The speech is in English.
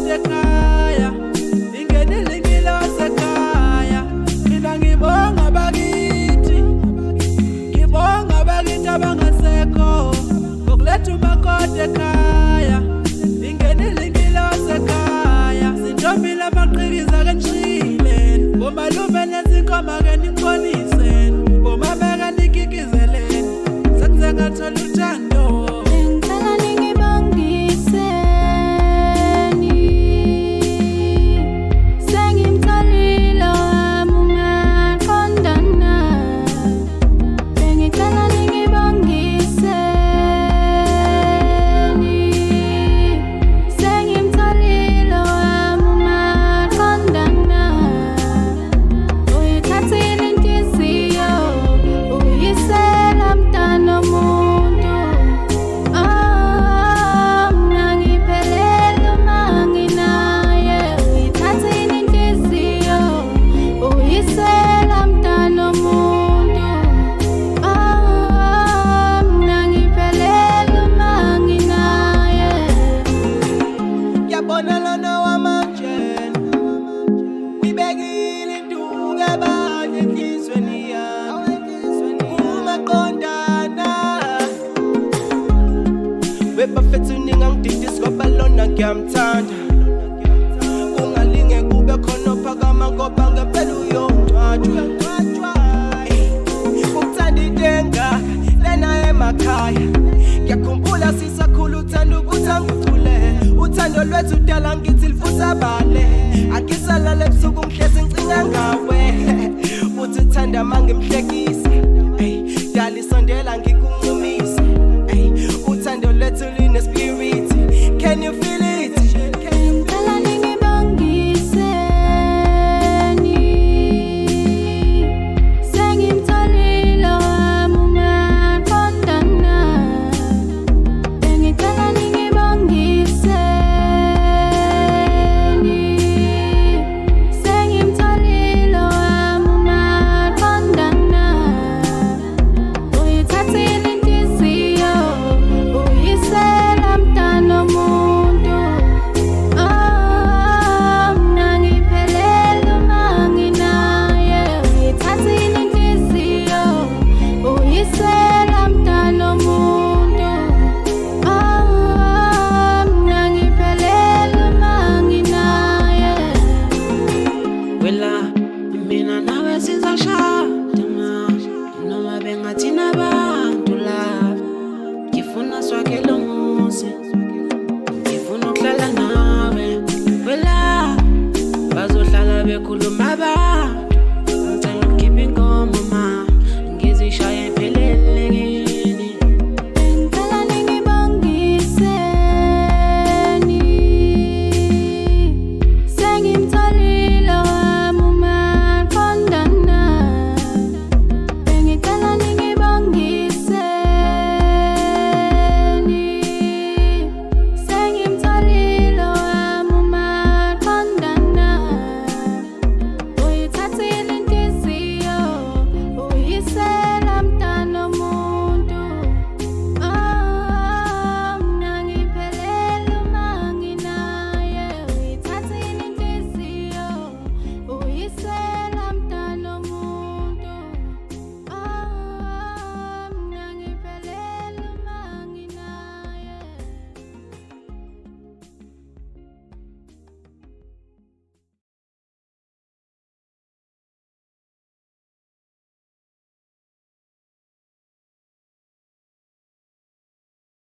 makoti ekhaya ingenile ingilosi ekhaya mina ngibonga bakithi abangasekho ngokuletha umakoti ekhaya ingenile ingilosi ekhaya sintombile amaqhikiza kenishile bomalume nezinkomo ke nimbonise bomabeka nikikizeleni sekuze ngathola uthando. Bafethu ningangididisi kwabalona ngiyamthanda kungalinge kube khona ophakama ngoba ngempela uyongcwatshwa ukuthanda intenga lena emakhaya ngiyakhumbula sisakhula uthanda ukuthi angicule uthando lwethu udala ngithi lifusa bale angisalala ebusuku ngihlezi ngicinga ngawe uthi uthanda mangimhlekisa dala isondela